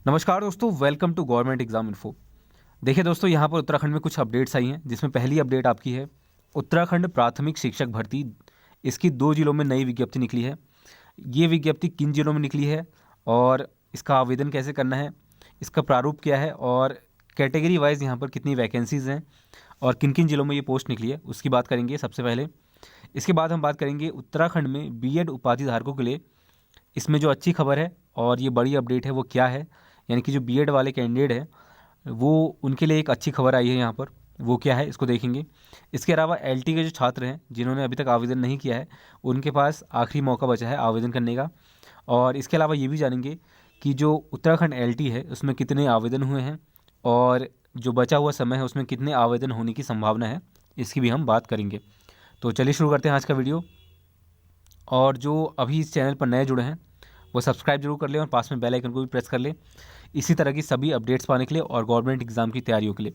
नमस्कार दोस्तों, welcome to government exam info. देखिए दोस्तों, यहाँ पर उत्तराखंड में कुछ अपडेट्स आई हैं, जिसमें पहली अपडेट आपकी है उत्तराखंड प्राथमिक शिक्षक भर्ती। इसकी 2 जिलों में नई विज्ञप्ति निकली है। ये विज्ञप्ति किन जिलों में निकली है और इसका आवेदन कैसे करना है, इसका प्रारूप क्या है और कैटेगरी वाइज यहाँ पर कितनी वैकेंसीज़ हैं और किन किन जिलों में ये पोस्ट निकली है, उसकी बात करेंगे सबसे पहले। इसके बाद हम बात करेंगे उत्तराखंड में बीएड उपाधि धारकों के लिए इसमें जो अच्छी खबर है और ये बड़ी अपडेट है वो क्या है, यानी कि जो बीएड वाले कैंडिडेट हैं वो उनके लिए एक अच्छी खबर आई है यहाँ पर, वो क्या है इसको देखेंगे। इसके अलावा एलटी के जो छात्र हैं जिन्होंने अभी तक आवेदन नहीं किया है, उनके पास आखिरी मौका बचा है आवेदन करने का। और इसके अलावा ये भी जानेंगे कि जो उत्तराखंड एलटी है उसमें कितने आवेदन हुए हैं और जो बचा हुआ समय है उसमें कितने आवेदन होने की संभावना है, इसकी भी हम बात करेंगे। तो चलिए शुरू करते हैं आज का वीडियो। और जो अभी इस चैनल पर नए जुड़े हैं वो सब्सक्राइब जरूर कर लें और पास में बेल आइकन को भी प्रेस कर लें, इसी तरह की सभी अपडेट्स पाने के लिए और गवर्नमेंट एग्ज़ाम की तैयारियों के लिए।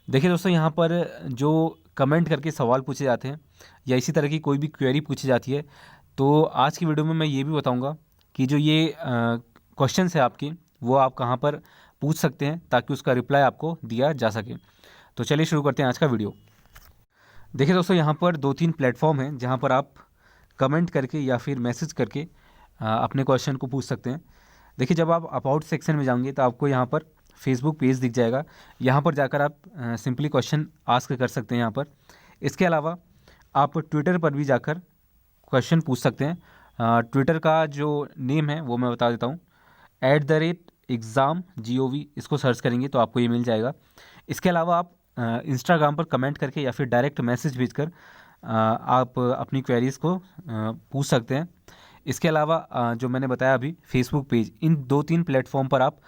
देखिए दोस्तों, यहाँ पर जो कमेंट करके सवाल पूछे जाते हैं या इसी तरह की कोई भी क्वेरी पूछी जाती है, तो आज की वीडियो में मैं ये भी बताऊँगा कि जो ये क्वेश्चन है आपके, वो आप कहाँ पर पूछ सकते हैं ताकि उसका रिप्लाई आपको दिया जा सके। तो चलिए शुरू करते हैं आज का वीडियो। देखिए दोस्तों, यहाँ पर 2-3 प्लेटफॉर्म हैं जहाँ पर आप कमेंट करके या फिर मैसेज करके अपने क्वेश्चन को पूछ सकते हैं। देखिए, जब आप अबाउट सेक्शन में जाएंगे तो आपको यहाँ पर फेसबुक पेज दिख जाएगा। यहाँ पर जाकर आप सिंपली क्वेश्चन आस्क कर सकते हैं यहाँ पर। इसके अलावा आप ट्विटर पर भी जाकर क्वेश्चन पूछ सकते हैं। ट्विटर का जो नेम है वो मैं बता देता हूँ, @exam.gov, इसको सर्च करेंगे तो आपको ये मिल जाएगा। इसके अलावा आप इंस्टाग्राम पर कमेंट करके या फिर डायरेक्ट मैसेज भेजकर आप अपनी क्वेरीज़ को पूछ सकते हैं। इसके अलावा जो मैंने बताया अभी फेसबुक पेज, इन 2-3 प्लेटफॉर्म पर आप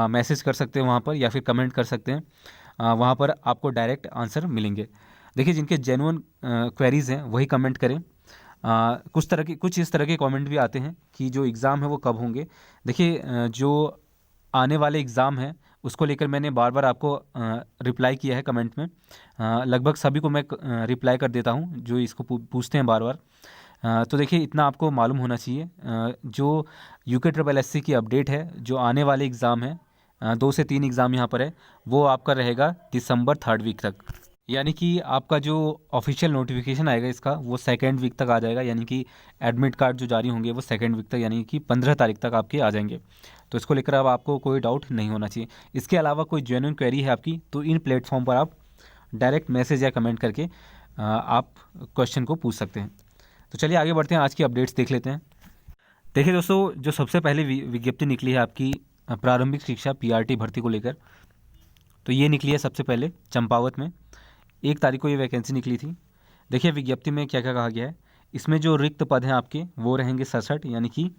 मैसेज कर सकते हैं वहाँ पर या फिर कमेंट कर सकते हैं। वहाँ पर आपको डायरेक्ट आंसर मिलेंगे। देखिए, जिनके जेन्युइन क्वेरीज़ हैं वही कमेंट करें। कुछ इस तरह के कमेंट भी आते हैं कि जो एग्ज़ाम है वो कब होंगे। देखिए, जो आने वाले एग्ज़ाम हैं उसको लेकर मैंने बार बार आपको रिप्लाई किया है कमेंट में। लगभग सभी को मैं रिप्लाई कर देता हूँ जो इसको पूछते हैं बार बार। तो देखिए, इतना आपको मालूम होना चाहिए। जो UKSSC की अपडेट है, जो आने वाले एग्ज़ाम है, 2 से 3 एग्ज़ाम यहाँ पर है, वो आपका रहेगा दिसंबर 3rd वीक तक। यानी कि आपका जो ऑफिशियल नोटिफिकेशन आएगा इसका वो 2nd वीक तक आ जाएगा। यानी कि एडमिट कार्ड जो जारी होंगे वो 2nd वीक तक, यानी कि 15 तारीख तक आपके आ जाएंगे। तो इसको लेकर अब आपको कोई डाउट नहीं होना चाहिए। इसके अलावा कोई जेन्युइन क्वेरी है आपकी तो इन प्लेटफॉर्म पर आप डायरेक्ट मैसेज या कमेंट करके आप क्वेश्चन को पूछ सकते हैं। तो चलिए आगे बढ़ते हैं, आज की अपडेट्स देख लेते हैं। देखिए दोस्तों, जो सबसे पहले विज्ञप्ति निकली है आपकी प्रारंभिक शिक्षा PRT भर्ती को लेकर, तो ये निकली है सबसे पहले चंपावत में। 1 तारीख को ये वैकेंसी निकली थी। देखिए विज्ञप्ति में क्या क्या कहा गया है। इसमें जो रिक्त पद हैं आपके वो रहेंगे 67, यानी कि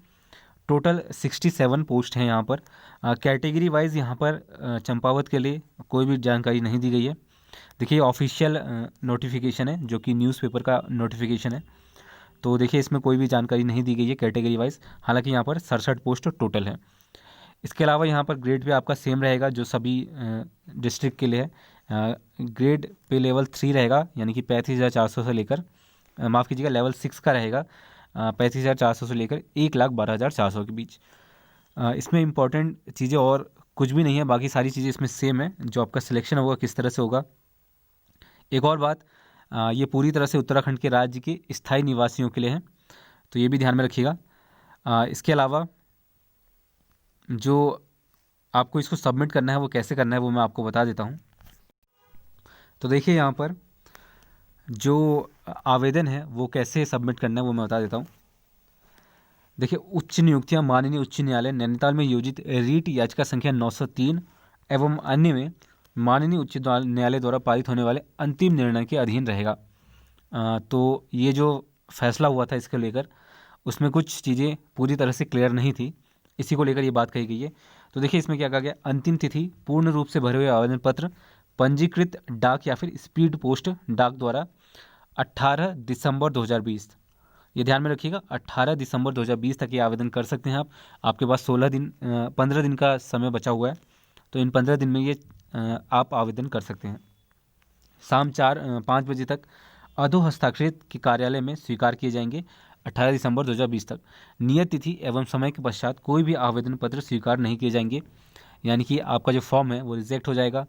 टोटल 67 पोस्ट हैं यहाँ पर। कैटेगरी वाइज यहाँ पर चंपावत के लिए कोई भी जानकारी नहीं दी गई है। देखिए, ऑफिशियल नोटिफिकेशन है जो कि न्यूज़पेपर का नोटिफिकेशन है, तो देखिए इसमें कोई भी जानकारी नहीं दी गई है कैटेगरी वाइज। हालांकि यहाँ पर 67 पोस्ट टोटल है। इसके अलावा यहाँ पर ग्रेड पे आपका सेम रहेगा जो सभी डिस्ट्रिक्ट के लिए है। ग्रेड पे लेवल 3 रहेगा, यानी कि 35,400 से लेकर माफ़ कीजिएगा लेवल 6 का रहेगा 35,400 से लेकर 1,12,400 के बीच। इसमें इम्पॉर्टेंट चीज़ें और कुछ भी नहीं है, बाकी सारी चीज़ें इसमें सेम है। जो आपका सिलेक्शन होगा किस तरह से होगा। एक और बात, ये पूरी तरह से उत्तराखंड के राज्य के स्थायी निवासियों के लिए है, तो ये भी ध्यान में रखिएगा। इसके अलावा जो आपको इसको सबमिट करना है वो कैसे करना है वो मैं आपको बता देता हूँ। तो देखिए, यहाँ पर जो आवेदन है वो कैसे सबमिट करना है वो मैं बता देता हूँ। देखिए, उच्च नियुक्तियाँ माननीय उच्च न्यायालय नैनीताल में योजित रीट याचिका संख्या 903 एवं अन्य में माननीय उच्च न्यायालय द्वारा पारित होने वाले अंतिम निर्णय के अधीन रहेगा। तो ये जो फैसला हुआ था इसको लेकर, उसमें कुछ चीज़ें पूरी तरह से क्लियर नहीं थी, इसी को लेकर ये बात कही गई है। तो देखिए इसमें क्या कहा गया, अंतिम तिथि पूर्ण रूप से भरे हुए आवेदन पत्र पंजीकृत डाक या फिर स्पीड पोस्ट डाक द्वारा 18 दिसंबर 2020, ये ध्यान में रखिएगा 18 दिसंबर 2020 तक ये आवेदन कर सकते हैं आप। आपके पास 15 दिन का समय बचा हुआ है, तो इन 15 दिन में ये आप आवेदन कर सकते हैं। शाम 5 बजे तक अधो हस्ताक्षरित के कार्यालय में स्वीकार किए जाएंगे 18 दिसंबर 2020 तक। नियत तिथि एवं समय के पश्चात कोई भी आवेदन पत्र स्वीकार नहीं किए जाएंगे। यानी कि आपका जो फॉर्म है वो रिजेक्ट हो जाएगा।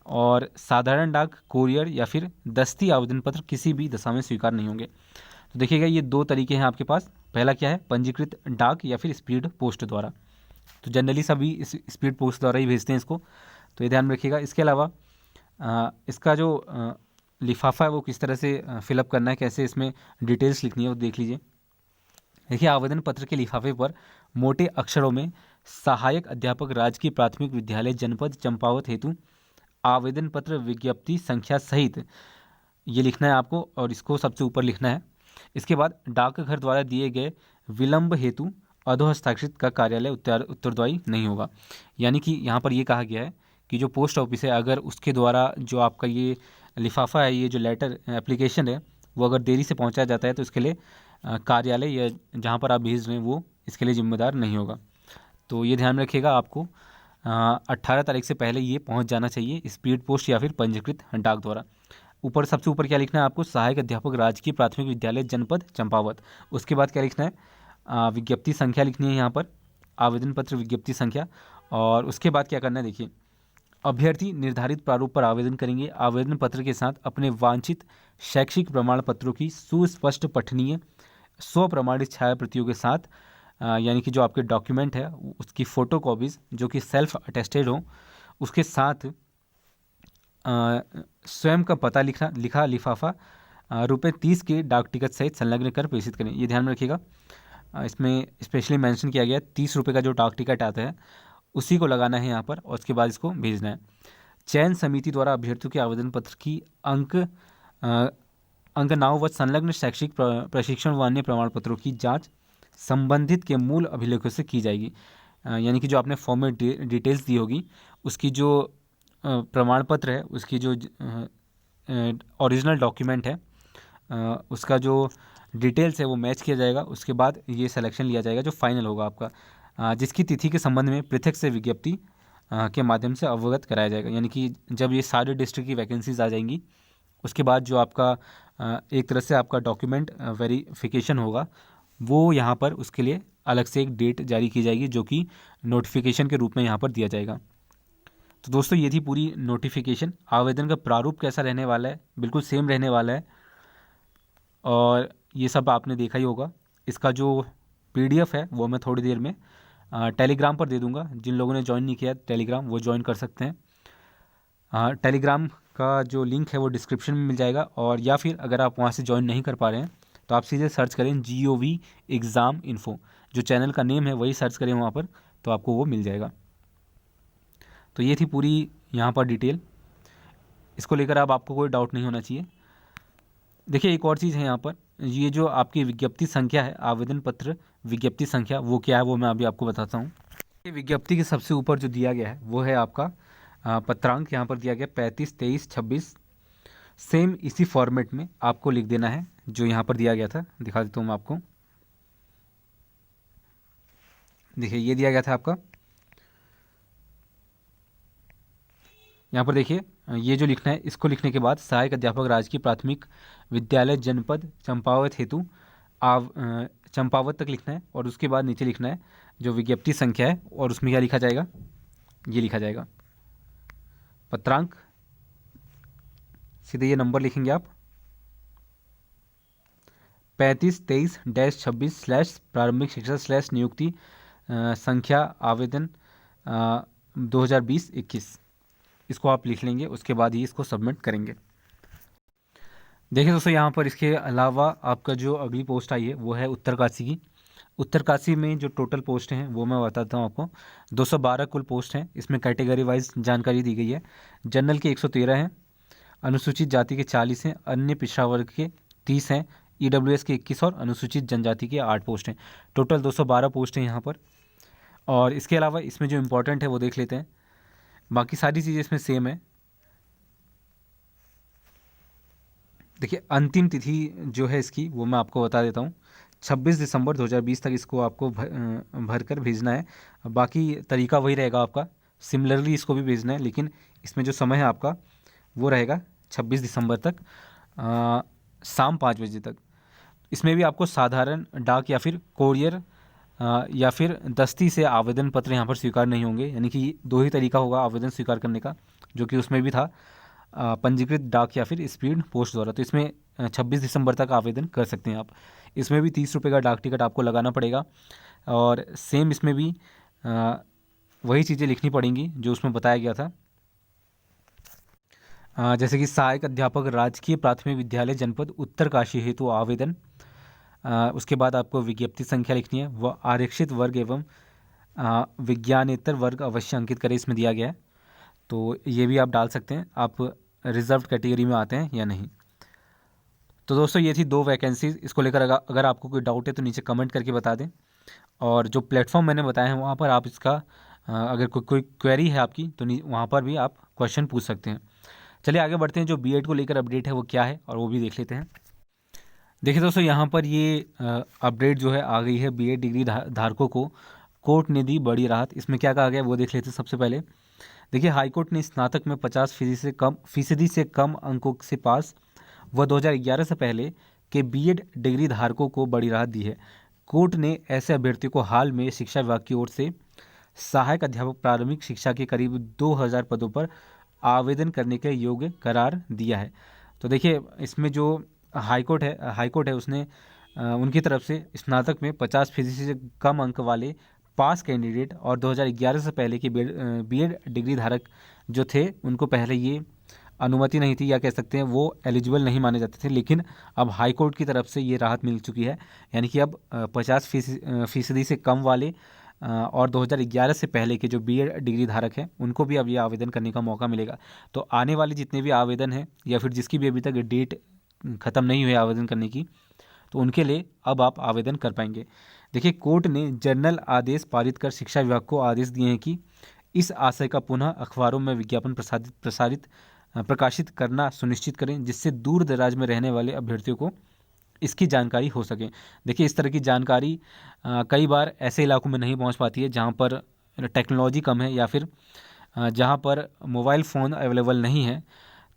और साधारण डाक, कोरियर या फिर दस्ती आवेदन पत्र किसी भी दशा में स्वीकार नहीं होंगे। तो देखिएगा ये दो तरीके हैं आपके पास। पहला क्या है, पंजीकृत डाक या फिर स्पीड पोस्ट द्वारा। तो जनरली सभी इस स्पीड पोस्ट द्वारा ही भेजते हैं इसको, तो ये ध्यान में रखिएगा। इसके अलावा इसका जो लिफाफा है वो किस तरह से फिलअप करना है, कैसे इसमें डिटेल्स लिखनी है वो देख लीजिए। देखिए, आवेदन पत्र के लिफाफे पर मोटे अक्षरों में सहायक अध्यापक राजकीय प्राथमिक विद्यालय जनपद चंपावत हेतु आवेदन पत्र विज्ञप्ति संख्या सहित ये लिखना है आपको, और इसको सबसे ऊपर लिखना है। इसके बाद डाकघर द्वारा दिए गए विलंब हेतु अधोहस्ताक्षरित का कार्यालय उत्तरदायी नहीं होगा। यानी कि यहाँ पर ये कहा गया है कि जो पोस्ट ऑफिस है, अगर उसके द्वारा जो आपका ये लिफाफा है, ये जो लेटर एप्लीकेशन है, वो अगर देरी से पहुँचाया जाता है तो इसके लिए कार्यालय या जहाँ पर आप भेज रहे हैं वो इसके लिए जिम्मेदार नहीं होगा। तो ये ध्यान रखिएगा, आपको 18 तारीख से पहले ये पहुँच जाना चाहिए स्पीड पोस्ट या फिर पंजीकृत डाक द्वारा। ऊपर सबसे ऊपर क्या लिखना है आपको, सहायक अध्यापक राजकीय प्राथमिक विद्यालय जनपद चंपावत। उसके बाद क्या लिखना है, विज्ञप्ति संख्या लिखनी है यहाँ पर, आवेदन पत्र विज्ञप्ति संख्या। और उसके बाद क्या करना है, देखिए, अभ्यर्थी निर्धारित प्रारूप पर आवेदन करेंगे। आवेदन पत्र के साथ अपने वांछित शैक्षिक प्रमाण पत्रों की सुस्पष्ट पठनीय स्वप्रमाणित छाया प्रतियों के साथ, यानी कि जो आपके डॉक्यूमेंट है उसकी फ़ोटो कॉपीज़ जो कि सेल्फ अटेस्टेड हो, उसके साथ स्वयं का पता लिखा लिफाफा ₹30 के डाक टिकट सहित संलग्न कर प्रेषित करें। ये ध्यान में रखिएगा, इसमें स्पेशली मेंशन किया गया है ₹30 का जो डाक टिकट आता है उसी को लगाना है यहाँ पर, और उसके बाद इसको भेजना है। चयन समिति द्वारा अभ्यर्थियों के आवेदन पत्र की अंकनाव व संलग्न शैक्षिक प्रशिक्षण व अन्य प्रमाण पत्रों की जांच संबंधित के मूल अभिलेखों से की जाएगी। यानी कि जो आपने फॉर्म में डिटेल्स दी होगी, उसकी जो प्रमाण पत्र है, उसकी जो ओरिजिनल डॉक्यूमेंट है, उसका जो डिटेल्स है वो मैच किया जाएगा। उसके बाद ये सिलेक्शन लिया जाएगा जो फाइनल होगा आपका, जिसकी तिथि के संबंध में पृथक से विज्ञप्ति के माध्यम से अवगत कराया जाएगा। यानी कि जब ये सारे डिस्ट्रिक्ट की वैकेंसीज आ जाएंगी, उसके बाद जो आपका एक तरह से आपका डॉक्यूमेंट वेरिफिकेशन होगा, वो यहाँ पर उसके लिए अलग से एक डेट जारी की जाएगी जो कि नोटिफिकेशन के रूप में यहाँ पर दिया जाएगा। तो दोस्तों, ये थी पूरी नोटिफिकेशन। आवेदन का प्रारूप कैसा रहने वाला है, बिल्कुल सेम रहने वाला है, और ये सब आपने देखा ही होगा। इसका जो PDF है वो मैं थोड़ी देर में टेलीग्राम पर दे दूंगा। जिन लोगों ने ज्वाइन नहीं किया टेलीग्राम, वो ज्वाइन कर सकते हैं। टेलीग्राम का जो लिंक है वो डिस्क्रिप्शन में मिल जाएगा, और या फिर अगर आप वहाँ से ज्वाइन नहीं कर पा रहे हैं तो आप सीधे सर्च करें GOV एग्ज़ाम इन्फो, जो चैनल का नेम है वही सर्च करें वहाँ पर, तो आपको वो मिल जाएगा। तो ये थी पूरी यहाँ पर डिटेल, इसको लेकर अब आपको कोई डाउट नहीं होना चाहिए। देखिए, एक और चीज़ है यहाँ पर, ये जो आपकी विज्ञप्ति संख्या है, आवेदन पत्र विज्ञप्ति संख्या, वो क्या है वो मैं अभी आपको बताता हूँ। ये विज्ञप्ति के सबसे ऊपर जो दिया गया है वो है आपका पत्रांक, यहाँ पर दिया गया 35, 23, 26। सेम इसी फॉर्मेट में आपको लिख देना है जो यहाँ पर दिया गया था। दिखा देता हूँ मैं आपको। देखिए, ये दिया गया था आपका, यहाँ पर देखिए, ये जो लिखना है, इसको लिखने के बाद सहायक अध्यापक राजकीय प्राथमिक विद्यालय जनपद चंपावत हेतु चंपावत तक लिखना है, और उसके बाद नीचे लिखना है जो विज्ञप्ति संख्या है, और उसमें क्या लिखा जाएगा, ये लिखा जाएगा पत्रांक, सीधे ये नंबर लिखेंगे आप 3523-26 प्रारंभिक शिक्षा नियुक्ति संख्या आवेदन 2020-21, इसको आप लिख लेंगे। उसके बाद ही इसको सबमिट करेंगे। देखिए दोस्तों, यहाँ पर इसके अलावा आपका जो अगली पोस्ट आई है वो है उत्तरकाशी की। उत्तरकाशी में जो टोटल पोस्ट हैं वो मैं बताता हूँ आपको। 212 कुल पोस्ट हैं। इसमें कैटेगरी वाइज जानकारी दी गई है। जनरल के 113 हैं, अनुसूचित जाति के 40 हैं, अन्य पिछड़ा वर्ग के 30 हैं, EWS के 21 और अनुसूचित जनजाति के 8 पोस्ट हैं। टोटल 212 पोस्ट हैं यहाँ पर। और इसके अलावा इसमें जो इम्पोर्टेंट है वो देख लेते हैं। बाकी सारी चीज़ें इसमें सेम है। देखिए, अंतिम तिथि जो है इसकी वो मैं आपको बता देता हूँ, 26 दिसंबर 2020 तक इसको आपको भर कर भेजना है। बाकी तरीका वही रहेगा आपका, सिमिलरली इसको भी भेजना है, लेकिन इसमें जो समय है आपका वो रहेगा 26 दिसंबर तक शाम 5 बजे तक। इसमें भी आपको साधारण डाक या फिर कोरियर या फिर दस्ती से आवेदन पत्र यहाँ पर स्वीकार नहीं होंगे। यानी कि दो ही तरीका होगा आवेदन स्वीकार करने का, जो कि उसमें भी था पंजीकृत डाक या फिर स्पीड पोस्ट द्वारा। तो इसमें 26 दिसंबर तक आवेदन कर सकते हैं आप। इसमें भी 30 रुपये का डाक टिकट आपको लगाना पड़ेगा और सेम इसमें भी वही चीज़ें लिखनी पड़ेंगी जो उसमें बताया गया था। जैसे कि सहायक अध्यापक राजकीय प्राथमिक विद्यालय जनपद उत्तरकाशी हेतु आवेदन। उसके बाद आपको विज्ञप्ति संख्या लिखनी है, वह आरक्षित वर्ग एवं विज्ञानेतर वर्ग अवश्य अंकित करें, इसमें दिया गया है। तो ये भी आप डाल सकते हैं आप रिजर्व कैटेगरी में आते हैं या नहीं। तो दोस्तों ये थी 2 वैकेंसीज। इसको लेकर अगर आपको कोई डाउट है तो नीचे कमेंट करके बता दें। और जो प्लेटफॉर्म मैंने बताया है वहाँ पर आप इसका अगर कोई क्वेरी है आपकी तो वहाँ पर भी आप क्वेश्चन पूछ सकते हैं। चलिए आगे बढ़ते हैं, जो बीएड को लेकर अपडेट है वो क्या है और वो भी देख लेते हैं। देखिए दोस्तों यहाँ पर ये अपडेट जो है आ गई है, बीएड डिग्री धारकों को कोर्ट ने दी बड़ी राहत। इसमें क्या कहा गया वो देख लेते हैं। सबसे पहले देखिए, हाईकोर्ट ने स्नातक में 50% से कम अंकों से पास व 2011 से पहले के बीएड डिग्री धारकों को बड़ी राहत दी है। कोर्ट ने ऐसे अभ्यर्थियों को हाल में शिक्षा विभाग की ओर से सहायक अध्यापक प्रारंभिक शिक्षा के करीब 2000 पदों पर आवेदन करने के योग्य करार दिया है। तो देखिए इसमें जो हाईकोर्ट है उसने उनकी तरफ से स्नातक में 50% से कम अंक वाले पास कैंडिडेट और 2011 से पहले के बीएड डिग्री धारक जो थे उनको पहले ये अनुमति नहीं थी, या कह सकते हैं वो एलिजिबल नहीं माने जाते थे, लेकिन अब हाई कोर्ट की तरफ से ये राहत मिल चुकी है। यानी कि अब 50% से कम वाले और 2011 से पहले के जो बीएड डिग्री धारक हैं उनको भी अब ये आवेदन करने का मौका मिलेगा। तो आने वाले जितने भी आवेदन हैं या फिर जिसकी भी अभी तक डेट ख़त्म नहीं हुई आवेदन करने की, तो उनके लिए अब आप आवेदन कर पाएंगे। देखिए कोर्ट ने जनरल आदेश पारित कर शिक्षा विभाग को आदेश दिए हैं कि इस आशय का पुनः अखबारों में विज्ञापन प्रकाशित करना सुनिश्चित करें, जिससे दूर दराज में रहने वाले अभ्यर्थियों को इसकी जानकारी हो सके। देखिए इस तरह की जानकारी कई बार ऐसे इलाकों में नहीं पहुंच पाती है जहां पर टेक्नोलॉजी कम है या फिर जहां पर मोबाइल फ़ोन अवेलेबल नहीं है,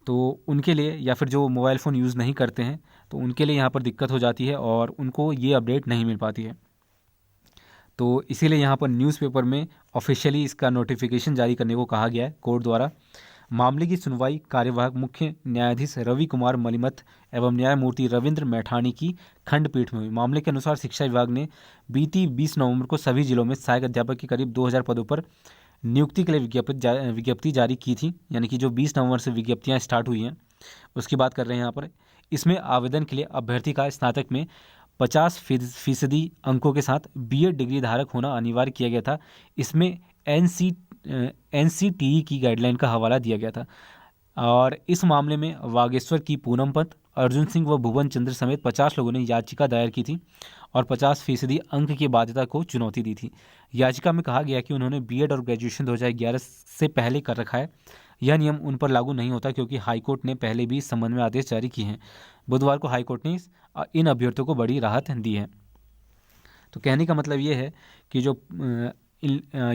तो उनके लिए, या फिर जो मोबाइल फ़ोन यूज़ नहीं करते हैं तो उनके लिए यहाँ पर दिक्कत हो जाती है और उनको ये अपडेट नहीं मिल पाती है। तो इसीलिए यहाँ पर न्यूज़पेपर में ऑफिशियली इसका नोटिफिकेशन जारी करने को कहा गया है कोर्ट द्वारा। मामले की सुनवाई कार्यवाहक मुख्य न्यायाधीश रवि कुमार मलिमथ एवं न्यायमूर्ति रविंद्र मैठानी की खंडपीठ में हुई। मामले के अनुसार शिक्षा विभाग ने बीती 20 नवंबर को सभी जिलों में सहायक अध्यापक के करीब 2000 पदों पर नियुक्ति के लिए विज्ञप्ति जारी की थी। यानी कि जो 20 नवंबर से विज्ञप्तियाँ स्टार्ट हुई हैं उसकी बात कर रहे हैं यहाँ पर। इसमें आवेदन के लिए अभ्यर्थी का स्नातक में 50% अंकों के साथ बीएड डिग्री धारक होना अनिवार्य किया गया था। इसमें एनसीटीई की गाइडलाइन का हवाला दिया गया था। और इस मामले में वागेश्वर की पूनम पंत, अर्जुन सिंह व भुवन चंद्र समेत 50 लोगों ने याचिका दायर की थी और 50% अंक की बाध्यता को चुनौती दी थी। याचिका में कहा गया कि उन्होंने बीएड और ग्रेजुएशन 2011 से पहले कर रखा है। यह नियम उन पर लागू नहीं होता क्योंकि हाईकोर्ट ने पहले भी इस संबंध में आदेश जारी किए हैं। बुधवार को हाईकोर्ट ने इन अभ्यर्थियों को बड़ी राहत दी है। तो कहने का मतलब ये है कि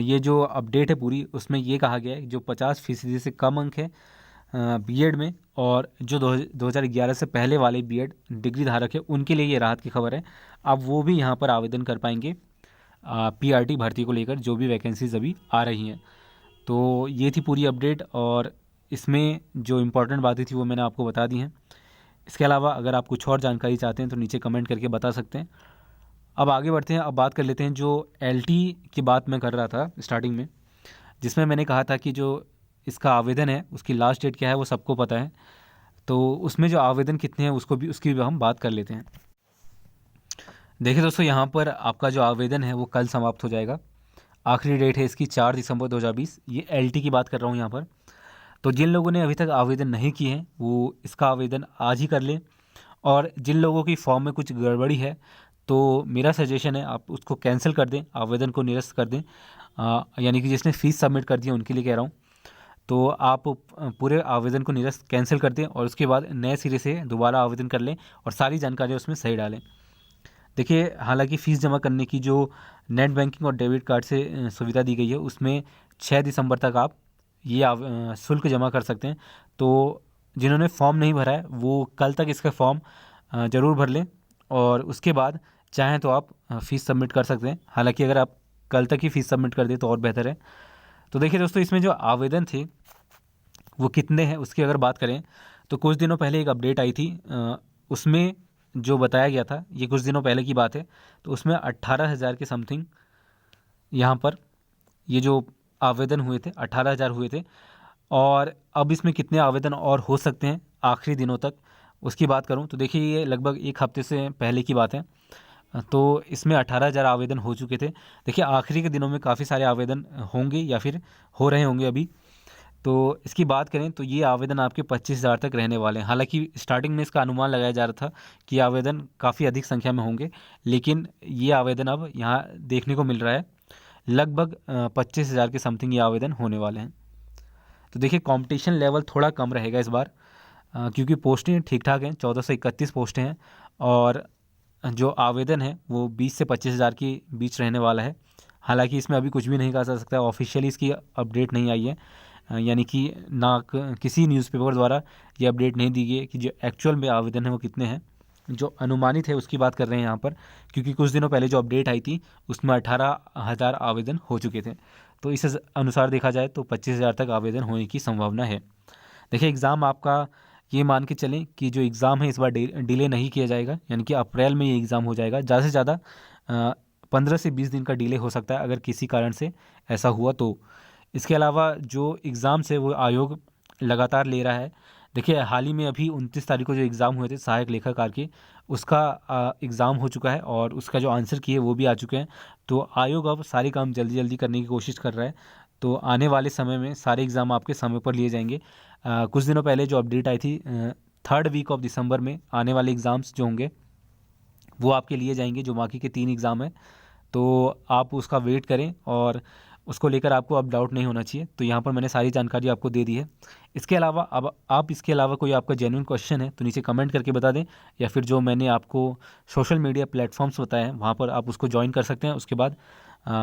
ये जो अपडेट है पूरी, उसमें ये कहा गया है जो 50% से कम अंक है बीएड में और जो 2011 से पहले वाले बीएड डिग्री धारक है उनके लिए ये राहत की खबर है। अब वो भी यहाँ पर आवेदन कर पाएंगे पीआरटी भर्ती को लेकर, जो भी वैकेंसीज अभी आ रही हैं। तो ये थी पूरी अपडेट और इसमें जो इम्पोर्टेंट बातें थी वो मैंने आपको बता दी हैं। इसके अलावा अगर आप कुछ और जानकारी चाहते हैं तो नीचे कमेंट करके बता सकते हैं। अब आगे बढ़ते हैं, अब बात कर लेते हैं जो एलटी की बात मैं कर रहा था स्टार्टिंग में, जिसमें मैंने कहा था कि जो इसका आवेदन है उसकी लास्ट डेट क्या है वो सबको पता है। तो उसमें जो आवेदन कितने हैं उसकी भी हम बात कर लेते हैं। देखिए दोस्तों यहाँ पर आपका जो आवेदन है वो कल समाप्त हो जाएगा। आखिरी डेट है इसकी 4 दिसंबर 2020। ये एलटी की बात कर रहा हूँ यहाँ पर। तो जिन लोगों ने अभी तक आवेदन नहीं किए हैं वो इसका आवेदन आज ही कर लें, और जिन लोगों की फॉर्म में कुछ गड़बड़ी है तो मेरा सजेशन है आप उसको कैंसिल कर दें, आवेदन को निरस्त कर दें। यानी कि जिसने फ़ीस सबमिट कर दी है उनके लिए कह रहा हूँ। तो आप पूरे आवेदन को निरस्त कैंसिल कर दें और उसके बाद नए सिरे से दोबारा आवेदन कर लें और सारी जानकारी उसमें सही डालें। देखिए हालांकि फ़ीस जमा करने की जो नेट बैंकिंग और डेबिट कार्ड से सुविधा दी गई है उसमें 6 दिसंबर तक आप ये शुल्क जमा कर सकते हैं। तो जिन्होंने फॉर्म नहीं भरा है वो कल तक इसका फॉर्म ज़रूर भर लें और उसके बाद चाहें तो आप फ़ीस सबमिट कर सकते हैं। हालांकि अगर आप कल तक ही फ़ीस सबमिट कर दें तो और बेहतर है। तो देखिए दोस्तों, इसमें जो आवेदन थे वो कितने हैं उसकी अगर बात करें तो कुछ दिनों पहले एक अपडेट आई थी, उसमें जो बताया गया था, ये कुछ दिनों पहले की बात है, तो उसमें 18,000 के समथिंग यहाँ पर ये जो आवेदन हुए थे 18,000 हुए थे। और अब इसमें कितने आवेदन और हो सकते हैं आखिरी दिनों तक उसकी बात करूं तो देखिए ये लगभग एक हफ्ते से पहले की बात है। तो इसमें 18,000 आवेदन हो चुके थे। देखिए आखिरी के दिनों में काफ़ी सारे आवेदन होंगे या फिर हो रहे होंगे अभी। तो इसकी बात करें तो ये आवेदन आपके 25,000 तक रहने वाले हैं। हालांकि स्टार्टिंग में इसका अनुमान लगाया जा रहा था कि आवेदन काफ़ी अधिक संख्या में होंगे, लेकिन ये आवेदन अब यहाँ देखने को मिल रहा है लगभग 25,000 के समथिंग ये आवेदन होने वाले हैं। तो देखिए कंपटीशन लेवल थोड़ा कम रहेगा इस बार, क्योंकि पोस्टें ठीक ठाक हैं, 1431 पोस्टें हैं और जो आवेदन है वो 20 से 25,000 के बीच रहने वाला है। हालांकि इसमें अभी कुछ भी नहीं कहा जा सकता, ऑफिशियली इसकी अपडेट नहीं आई है, यानी कि ना किसी न्यूज़पेपर द्वारा ये अपडेट नहीं दी गई है कि जो एक्चुअल में आवेदन है वो कितने हैं। जो अनुमानित है उसकी बात कर रहे हैं यहाँ पर, क्योंकि कुछ दिनों पहले जो अपडेट आई थी उसमें 18,000 आवेदन हो चुके थे। तो इस अनुसार देखा जाए तो 25,000 तक आवेदन होने की संभावना है। देखिए एग्ज़ाम आपका ये मान के चलें कि जो एग्ज़ाम है इस बार डिले नहीं किया जाएगा, यानी कि अप्रैल में ये एग्ज़ाम हो जाएगा। ज़्यादा से ज़्यादा 15 से 20 दिन का डिले हो सकता है अगर किसी कारण से ऐसा हुआ तो। इसके अलावा जो एग्ज़ाम्स है वो आयोग लगातार ले रहा है। देखिए हाल ही में अभी 29 तारीख को जो एग्ज़ाम हुए थे सहायक लेखाकार के, उसका एग्ज़ाम हो चुका है और उसका जो आंसर की है वो भी आ चुके हैं। तो आयोग अब सारे काम जल्दी जल्दी करने की कोशिश कर रहा है। तो आने वाले समय में सारे एग्ज़ाम आपके समय पर लिए जाएंगे। कुछ दिनों पहले जो अपडेट आई थी 3rd वीक ऑफ दिसंबर में आने वाले एग्ज़ाम्स जो होंगे वो आपके लिए जाएंगे, जो बाकी के 3 एग्ज़ाम हैं। तो आप उसका वेट करें और उसको लेकर आपको अब डाउट नहीं होना चाहिए। तो यहाँ पर मैंने सारी जानकारी आपको दे दी है। इसके अलावा अब आप इसके अलावा कोई आपका जेन्युइन क्वेश्चन है तो नीचे कमेंट करके बता दें, या फिर जो मैंने आपको सोशल मीडिया प्लेटफॉर्म्स बताए हैं वहाँ पर आप उसको ज्वाइन कर सकते हैं। उसके बाद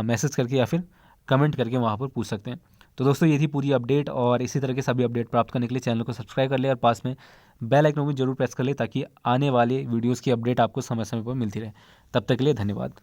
मैसेज करके या फिर कमेंट करके वहाँ पर पूछ सकते हैं। तो दोस्तों ये थी पूरी अपडेट, और इसी तरह के सभी अपडेट प्राप्त करने के लिए चैनल को सब्सक्राइब कर ले और पास में बेल आइकन भी जरूर प्रेस कर ले, ताकि आने वाले वीडियोज़ की अपडेट आपको समय समय पर मिलती रहे। तब तक के लिए धन्यवाद।